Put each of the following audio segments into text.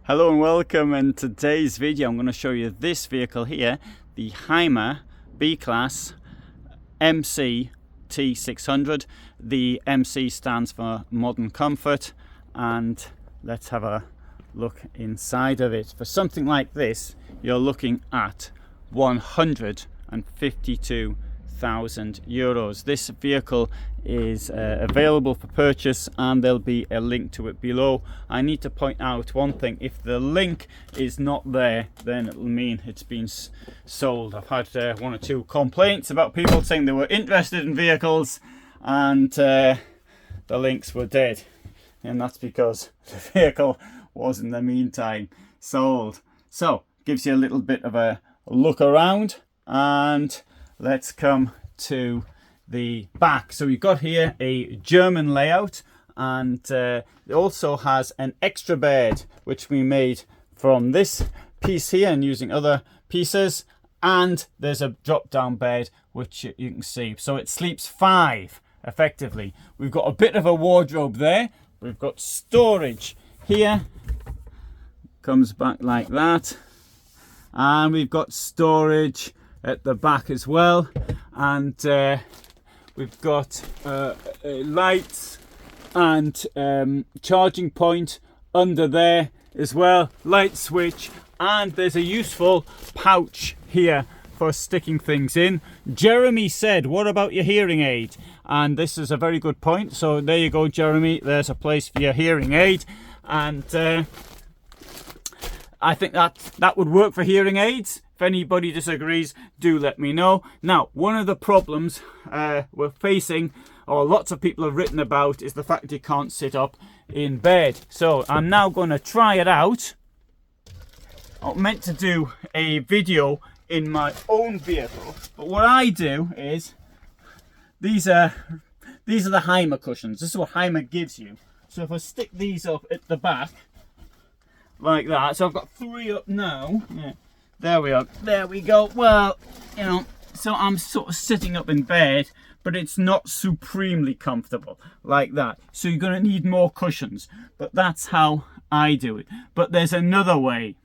Hello and welcome. In today's video I'm going to show you this vehicle here, the Hymer B-Class MC T600. The MC stands for Modern Comfort, and let's have a look inside of it. For something like this you're looking at €152,000. This vehicle is available for purchase, and there'll be a link to it below. I need to point out one thing: if the link is not there, then it'll mean it's been sold. I've had one or two complaints about people saying they were interested in vehicles and the links were dead, and that's because the vehicle was in the meantime sold. So gives you a little bit of a look around, and let's come to the back. So we've got here a German layout, and it also has an extra bed which we made from this piece here and using other pieces, and there's a drop down bed which you can see, so it sleeps 5 effectively. We've got a bit of a wardrobe there, we've got storage here, comes back like that, and we've got storage at the back as well, and we've got lights and charging point under there as well, light switch, and there's a useful pouch here for sticking things in. Jeremy said, what about your hearing aid? And this is a very good point, so there you go, Jeremy, there's a place for your hearing aid. And I think that would work for hearing aids. If anybody disagrees, do let me know. Now, one of the problems we're facing, or lots of people have written about, is the fact you can't sit up in bed. So I'm now going to try it out. I meant to do a video in my own vehicle, but what I do is, these are the Hymer cushions. This is what Hymer gives you. So if I stick these up at the back like that, so I've got 3 up now. Yeah. There we are. There we go. Well, you know, so I'm sort of sitting up in bed, but it's not supremely comfortable like that. So you're going to need more cushions, but that's how I do it. But there's another way.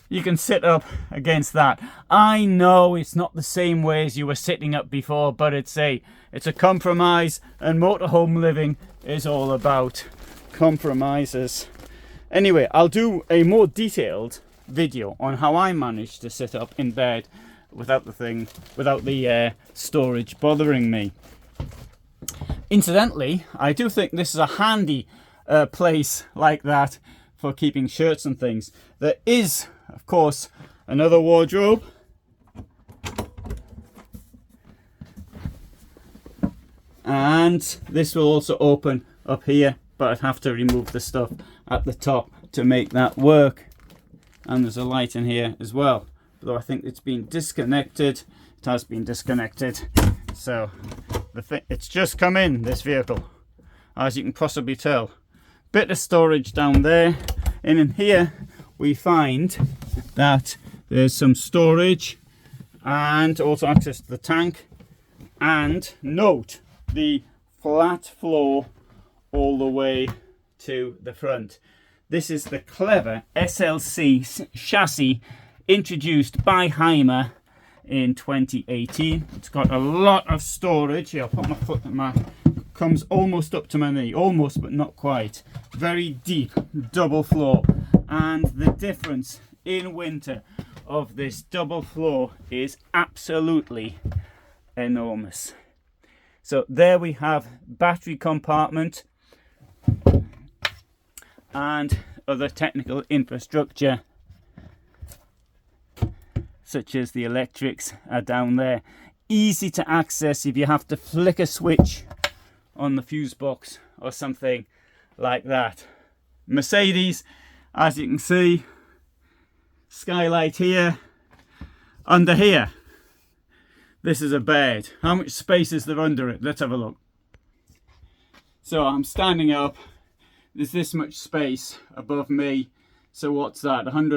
You can sit up against that. I know it's not the same way as you were sitting up before, but it's a compromise, and motorhome living is all about compromises. Anyway, I'll do a more detailed video on how I managed to sit up in bed without the storage bothering me. Incidentally, I do think this is a handy place like that for keeping shirts and things. There is, of course, another wardrobe. And this will also open up here, but I'd have to remove the stuff at the top to make that work. And there's a light in here as well, though I think it's been disconnected. It has been disconnected, so it's just come in, this vehicle, as you can possibly tell. Bit of storage down there, and in here we find that there's some storage and also access to the tank. And note the flat floor all the way to the front. This is the clever SLC chassis introduced by Hymer in 2018. It's got a lot of storage. Here, I'll put my foot in comes almost up to my knee, almost, but not quite. Very deep double floor, and the difference in winter of this double floor is absolutely enormous. So there we have battery compartment and other technical infrastructure, such as the electrics are down there. Easy to access if you have to flick a switch on the fuse box or something like that. Mercedes, as you can see, skylight here. Under here, this is a bed. How much space is there under it? Let's have a look. So I'm standing up, there's this much space above me. So what's that? About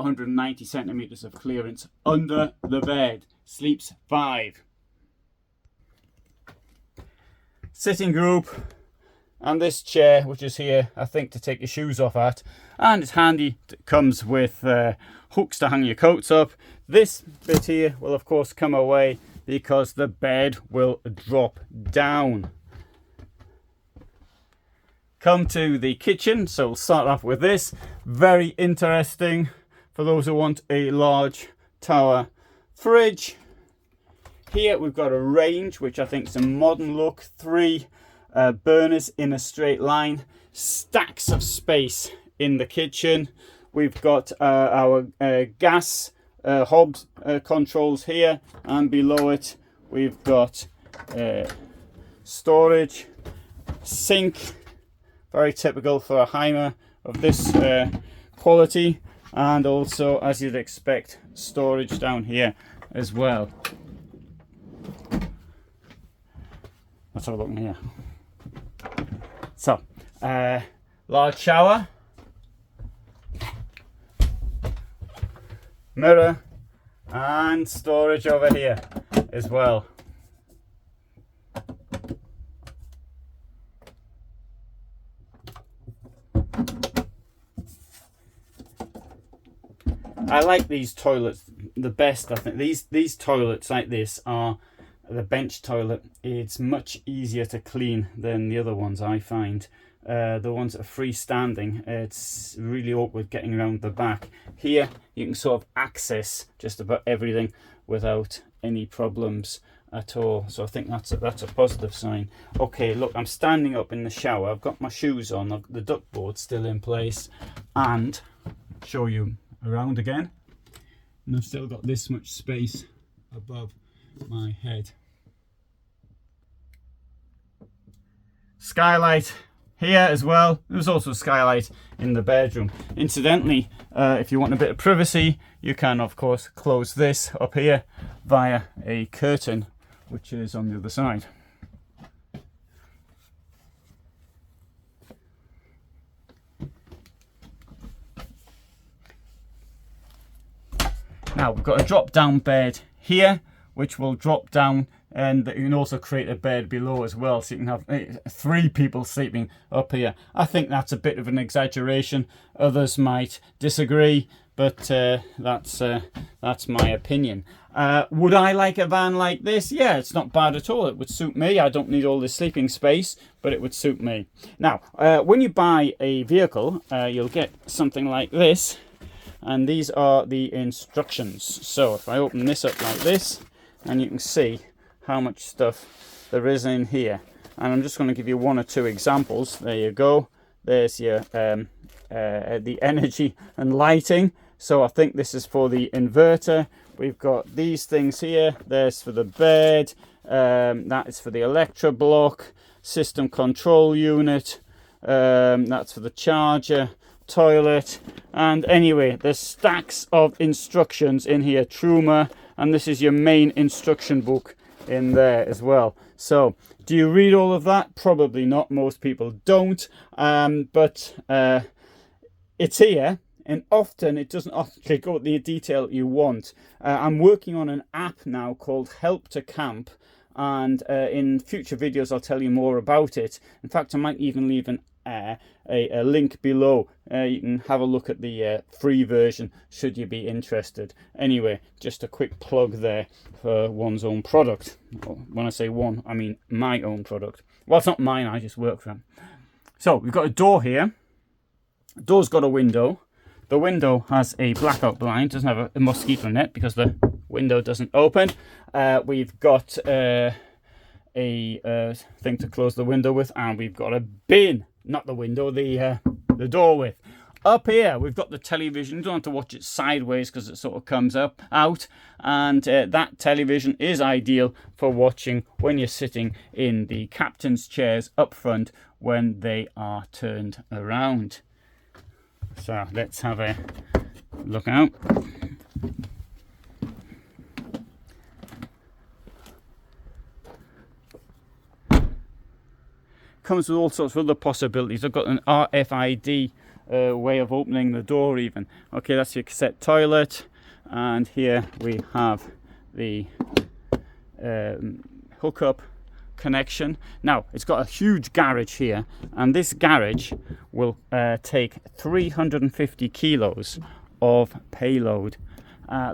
190 centimeters of clearance under the bed. Sleeps 5. Sitting group and this chair, which is here, I think, to take your shoes off at, and it's handy. It comes with hooks to hang your coats up. This bit here will of course come away because the bed will drop down. Come to the kitchen, so we'll start off with this. Very interesting for those who want a large tower fridge. Here we've got a range, which I think is a modern look. 3 burners in a straight line, stacks of space in the kitchen. We've got our gas hob controls here, and below it we've got storage, sink, very typical for a Hymer of this quality, and also, as you'd expect, storage down here as well. Let's have a look in here. So, large shower, mirror, and storage over here as well. I like these toilets the best. I think these toilets like this are the bench toilet. It's much easier to clean than the other ones, I find. The ones that are freestanding, it's really awkward getting around the back. Here you can sort of access just about everything without any problems at all, so I think that's a positive sign. Okay, look, I'm standing up in the shower. I've got my shoes on, the duckboard's still in place, and show you around again, and I've still got this much space above my head. Skylight here as well. There's also a skylight in the bedroom. Incidentally, if you want a bit of privacy, you can of course close this up here via a curtain, which is on the other side. Now we've got a drop down bed here, which will drop down, and you can also create a bed below as well, so you can have 3 people sleeping up here. I think that's a bit of an exaggeration. Others might disagree, but that's my opinion. Would I like a van like this? Yeah, it's not bad at all. It would suit me. I don't need all this sleeping space, but it would suit me. Now, when you buy a vehicle, you'll get something like this. And these are the instructions. So if I open this up like this, and you can see how much stuff there is in here. And I'm just going to give you 1 or 2 examples. There you go. There's your the energy and lighting. So I think this is for the inverter. We've got these things here. There's for the bed. That is for the Electro block. System control unit. That's for the charger. Toilet. And anyway, there's stacks of instructions in here. Truma, and this is your main instruction book in there as well. So do you read all of that? Probably not. Most people don't, but it's here, and often it doesn't actually go to the detail you want. I'm working on an app now called Help to Camp, and in future videos I'll tell you more about it. In fact, I might even leave a link below. You can have a look at the free version should you be interested. Anyway, just a quick plug there for one's own product. When I say one, I mean my own product. Well, it's not mine, I just work for them. So we've got a door here. The door's got a window. The window has a blackout blind, doesn't have a mosquito net because the window doesn't open. We've got a thing to close the window with, and we've got a bin, not the window, the door with. Up here we've got the television. You don't have to watch it sideways because it sort of comes out, and that television is ideal for watching when you're sitting in the captain's chairs up front when they are turned around. So let's have a look out. Comes with all sorts of other possibilities. I've got an RFID way of opening the door even. Okay, that's your cassette toilet, and here we have the hookup connection. Now it's got a huge garage here, and this garage will take 350 kilos of payload.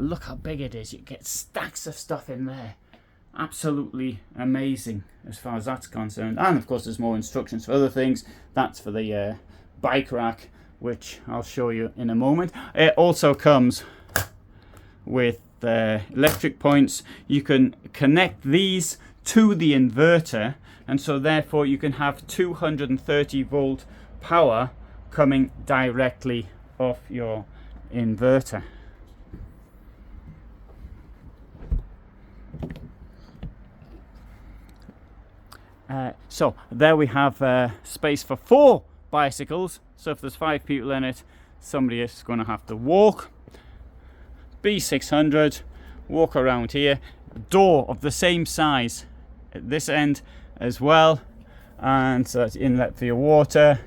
Look how big it is. You get stacks of stuff in there. Absolutely amazing as far as that's concerned. And of course there's more instructions for other things. That's for the bike rack, which I'll show you in a moment. It also comes with electric points. You can connect these to the inverter, and so therefore you can have 230 volt power coming directly off your inverter. So there we have space for 4 bicycles. So if there's 5 people in it, somebody is going to have to walk. B600, walk around here. Door of the same size at this end as well, and so that's inlet for your water.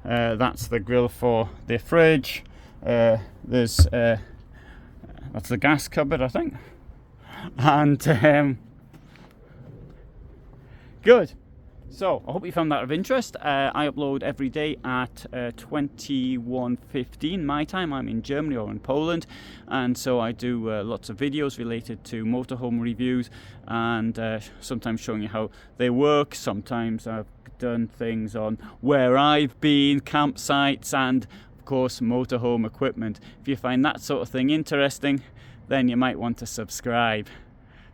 That's the grill for the fridge. There's that's the gas cupboard, I think. And good. So I hope you found that of interest. I upload every day at 21:15 my time. I'm in Germany or in Poland, and so I do lots of videos related to motorhome reviews, and sometimes showing you how they work. Sometimes I've done things on where I've been, campsites, and of course motorhome equipment. If you find that sort of thing interesting, then you might want to subscribe.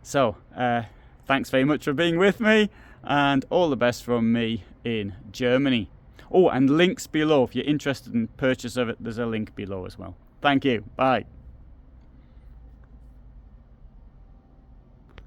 So thanks very much for being with me, and all the best from me in Germany. Oh, and links below. If you're interested in purchase of it, there's a link below as well. Thank you. Bye.